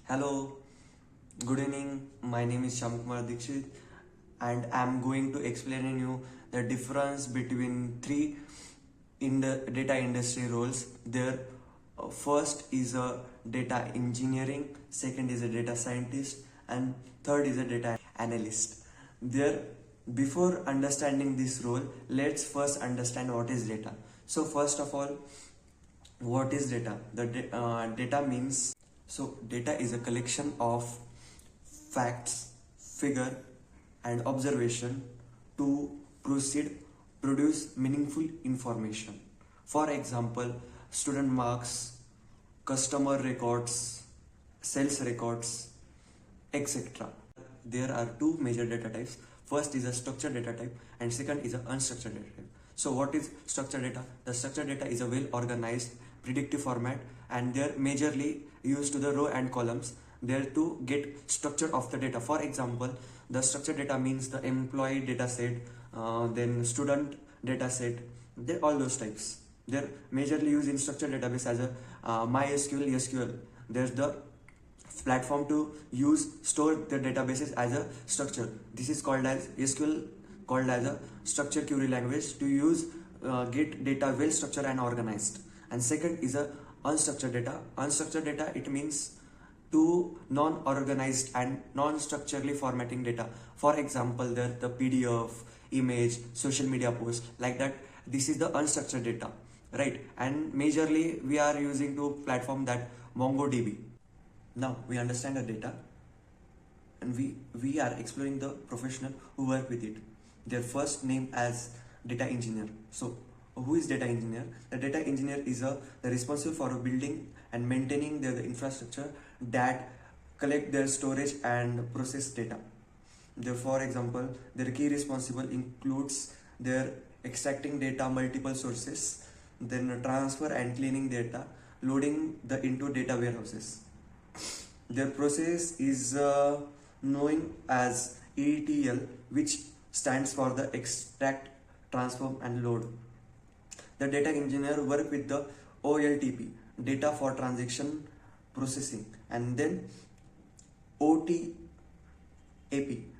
Hello, good evening. My name is Shamkumar Dikshit, and I'm going to explain you the difference between three in the data industry roles. There, first is a data engineering, second is a data scientist, and third is a data analyst. There, before understanding this role, let's first understand what is data. So, first of all, what is data? Data means data is a collection of facts, figure, and observation to produce meaningful information. For example, student marks, customer records, sales records, etc. There are two major data types. First is a structured data type, and second is an unstructured data type. So what is structured data? The structured data is a well organized predictive format, and they're majorly used to the row and columns there to get structure of the data. For example, the structured data means the employee data set, then student data set, all those types. They're majorly used in structured database as a MySQL, SQL. There's the platform to store the databases as a structure. This is called as SQL, called as a structured query language to get data well structured and organized. And second is a unstructured data. Unstructured data, it means to non-organized and non-structurally formatting data. For example, the PDF, image, social media post, like that. This is the unstructured data, right? And majorly we are using to platform that MongoDB. Now we understand the data, and we are exploring the professional who work with it. Their first name as data engineer. So who is data engineer? The data engineer is the responsible for building and maintaining the infrastructure that collect their storage and process data. For example, their key responsible includes their extracting data multiple sources, then transfer and cleaning data, loading the into data warehouses. Their process is known as ETL, which stands for the extract, transform, and load. The data engineer work with the OLTP, data for transaction processing, and then OTAP,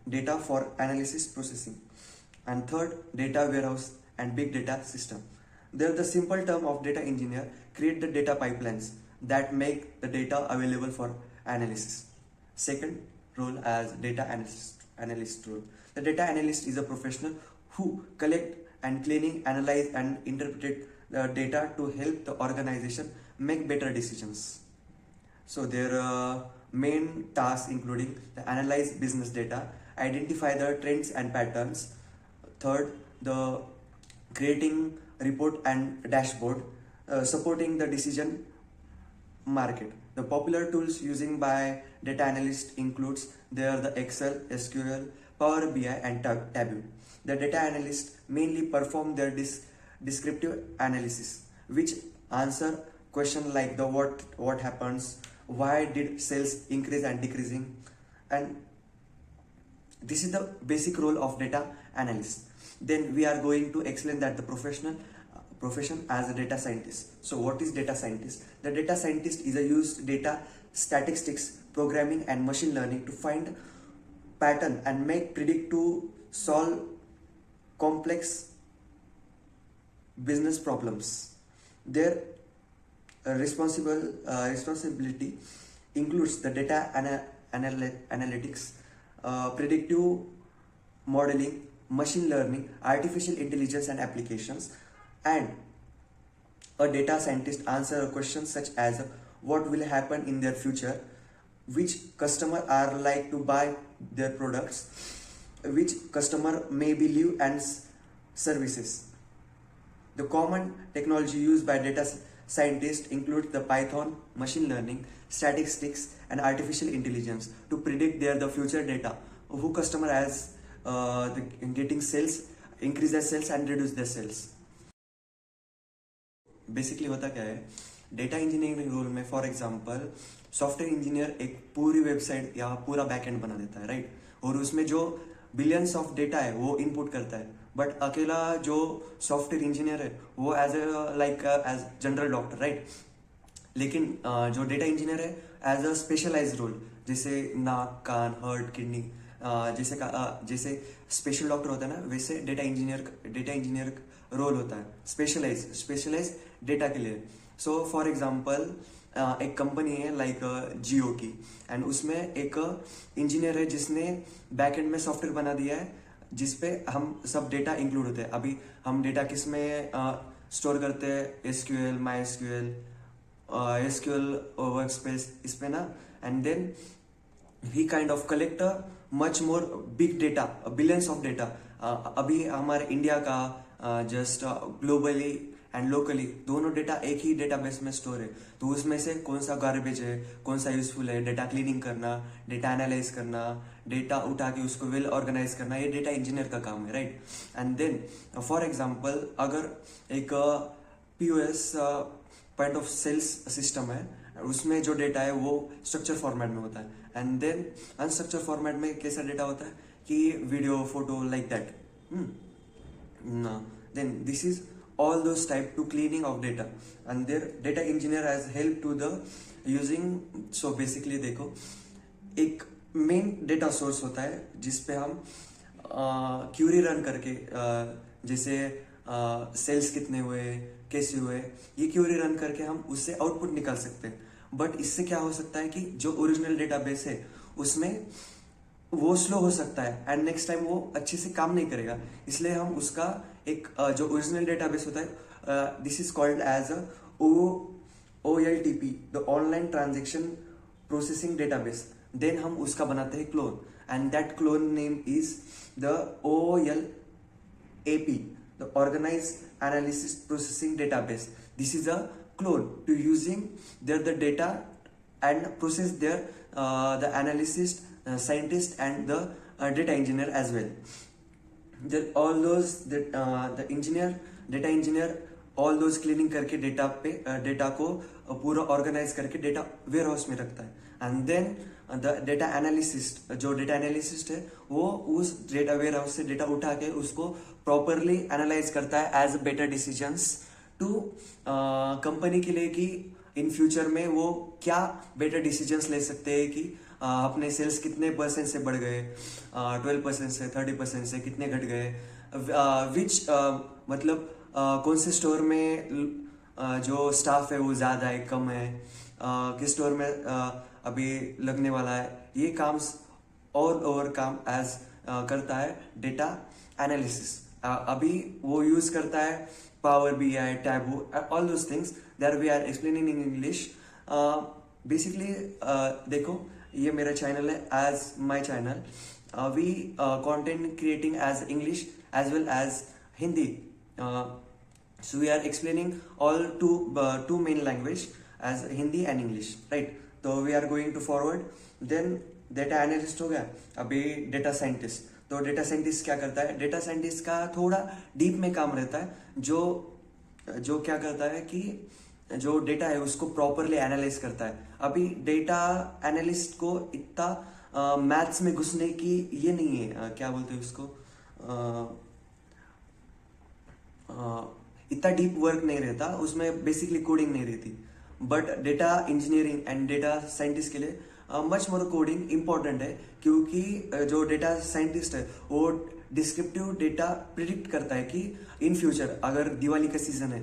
data for analysis processing, and third, data warehouse and big data system. There, the simple term of data engineer create the data pipelines that make the data available for analysis. Second role as data analyst role. The data analyst is a professional who collect and cleaning, analyze, and interpret the data to help the organization make better decisions. So their main tasks including the analyze business data, identify the trends and patterns. Third, the creating report and dashboard, supporting the decision market. The popular tools using by data analyst includes the Excel, SQL, Power BI, and Tableau. The data analyst mainly perform their descriptive analysis, which answer question like the what happens, why did sales increase and decreasing, and this is the basic role of data analyst. Then we are going to explain that the profession as a data scientist. So what is data scientist? The data scientist is a used data statistics, programming, and machine learning to find pattern and predict to solve complex business problems. Their responsibility includes the data analytics, predictive modeling, machine learning, artificial intelligence and applications. And a data scientist answer questions such as what will happen in their future, which customer are like to buy their products, which customer may believe and services. The common technology used by data scientists include the Python, machine learning, statistics, and artificial intelligence to predict the future data, who customer has getting sales, increase their sales and reduce their sales. Basically होता क्या है, data engineering role में for example software engineer एक पूरी website या पूरा backend बना देता है, राइट? और उसमें जो बिलियंस ऑफ डेटा है वो इनपुट करता है, बट अकेला जो सॉफ्टवेयर इंजीनियर है वो एज जनरल डॉक्टर, राइट? लेकिन जो डेटा इंजीनियर है एज अ स्पेशलाइज रोल, जैसे नाक कान हार्ट किडनी, जैसे स्पेशल डॉक्टर होता है ना, वैसे डेटा इंजीनियर रोल होता है स्पेशलाइज डेटा के लिए. सो फॉर एग्जांपल एक कंपनी है लाइक जियो की, एंड उसमें एक इंजीनियर है जिसने बैकएंड में सॉफ्टवेयर बना दिया है जिसपे हम सब डेटा इंक्लूड होते हैं. अभी हम डेटा किस में स्टोर करते हैं, SQL, my SQL work space, इस पे ना. And then we kind of collect much more big data, billions of data. अभी हमारे इंडिया का जस्ट ग्लोबली एंड लोकली दोनों डेटा एक ही डेटाबेस में स्टोर है. तो उसमें से कौन सा गार्बेज है, कौन सा यूजफुल है, डेटा क्लीनिंग करना, डेटा एनालाइज करना, डेटा उठा के उसको वेल ऑर्गेनाइज करना, ये डेटा इंजीनियर का काम है, right. And then for example अगर एक POS point of sales system है, उसमें जो डेटा है वो स्ट्रक्चर फॉर्मेट में होता है. एंड देन अनस्ट्रक्चर फॉर्मेट में कैसा डेटा होता है कि video, photo, like that. Then this is all those type to cleaning of data, and their data engineer has helped to the using. So basically देखो, एक मेन डेटा सोर्स होता है जिसपे हम क्यूरी रन करके जैसे सेल्स कितने हुए, कैसे हुए, ये क्यूरी रन करके हम उससे आउटपुट निकाल सकते हैं. बट इससे क्या हो सकता है कि जो ओरिजिनल डेटाबेस है उसमें वो स्लो हो सकता है एंड नेक्स्ट टाइम वो अच्छे से काम नहीं करेगा. इसलिए हम उसका एक जो ओरिजिनल डेटाबेस होता है, this is called as OLTP, the online transaction processing database. Then हम उसका बनाते हैं clone, and that clone name is the OLAP, the organized analysis processing database. This is a clone to using the data and process the analyst, scientist and the data engineer as well. All those the engineer, data engineer, all those cleaning करके data को पूरा organise करके data ware house में रखता है. And then the data analyst, जो data analyst है वो उस डेटा वेयर हाउस से डेटा उठा के उसको प्रॉपरली एनालाइज करता है as better decisions to company के लिए कि इन फ्यूचर में वो क्या बेटर डिसीजंस ले सकते हैं कि अपने सेल्स कितने परसेंट से बढ़ गए, 12% से 30% से कितने घट गए, विच मतलब कौन से स्टोर में जो स्टाफ है वो ज़्यादा है कम है, किस स्टोर में अभी लगने वाला है. ये काम ऑल ओवर काम एज करता है डेटा एनालिसिस. अभी वो यूज करता है power BI, Tableau, all those things that we are explaining in English. Basically देखो, ये मेरा चैनल है as my channel. We content creating as English as well as Hindi. So we are explaining all two main language as Hindi and English, right? तो we are going to forward. Then data analyst हो गया, अभी data scientist. तो data scientist क्या करता है? Data scientist का थोड़ा डीप में काम रहता है, जो क्या करता है कि जो डेटा है उसको प्रॉपरली एनालाइज करता है. अभी डेटा एनालिस्ट को इतना मैथ्स में घुसने की ये नहीं है, क्या बोलते हैं उसको, इतना डीप वर्क नहीं रहता उसमें, बेसिकली कोडिंग नहीं रहती. But data engineering and data scientist के लिए मच मोर कोडिंग इंपॉर्टेंट है, क्योंकि जो डेटा साइंटिस्ट है वो डिस्क्रिप्टिव डेटा प्रिडिक्ट करता है कि इन फ्यूचर अगर दिवाली का सीजन है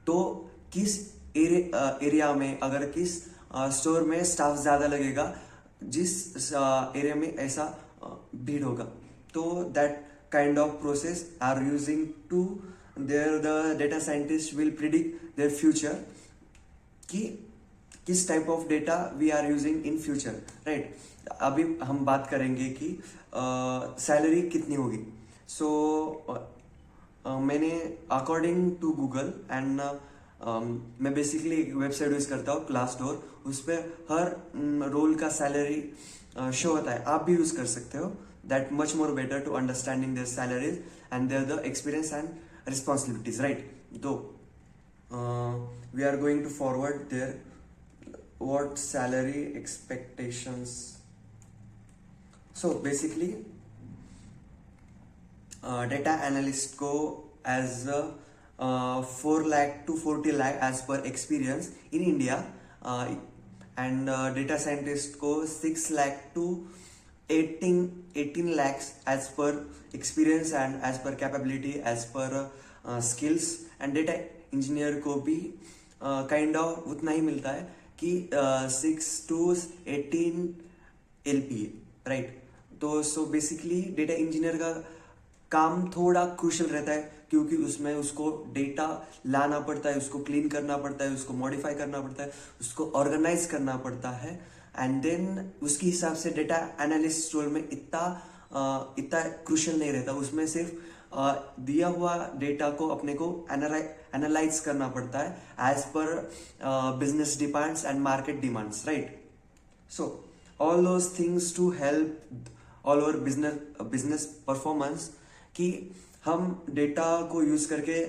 तो किस एरिया में, अगर किस स्टोर में स्टाफ ज्यादा लगेगा, जिस एरिया में ऐसा भीड़ होगा. तो that kind of process are using to the data scientist will predict their future कि किस type of data we are using in future, right. अभी हम बात करेंगे कि सैलरी कितनी होगी. सो मैंने अकॉर्डिंग टू गूगल एंड मैं बेसिकली एक वेबसाइट यूज करता हूँ क्लासडोर, उस पर हर रोल का सैलरी शो होता है. आप भी यूज कर सकते हो. That much more better to understanding their salaries and their the experience and responsibilities, right? So we are going to forward their what salary expectations. So basically data analyst को as 4 lakh to 40 lakh as per experience in India, and data scientist को 6 lakh to 18 lakhs as per experience and as per capability as per skills, and data engineer को भी kind of उतना ही मिलता है कि 6 to 18 LPA, right. तो so basically data engineer का काम थोड़ा क्रूशल रहता है, क्योंकि उसमें उसको डेटा लाना पड़ता है, उसको क्लीन करना पड़ता है, उसको मॉडिफाई करना पड़ता है, उसको ऑर्गेनाइज करना पड़ता है, एंड देन उसके हिसाब से डेटा एनालिस्ट रोल में इतना क्रूशल नहीं रहता। उसमें सिर्फ दिया हुआ डेटा को अपने को एनालाइज करना पड़ता है as per business demands and market demands, right. So all those things to help all over business performance, कि हम डेटा को यूज करके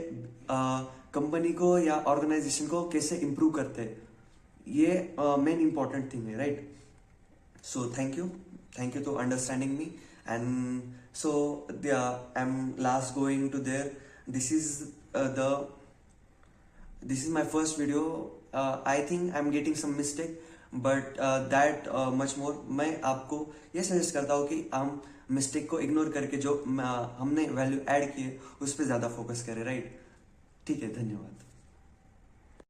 कंपनी को या ऑर्गेनाइजेशन को कैसे इंप्रूव करते हैं, ये मेन इंपॉर्टेंट थिंग है, right. So thank you to understanding me, and so I'm last going to there. This is my first video. I think I'm getting some mistake, but that much more मैं आपको ये suggest करता हूँ कि हम mistake को ignore करके जो हमने वैल्यू ऐड किए उस पर ज्यादा फोकस करें, राइट। ठीक है, धन्यवाद।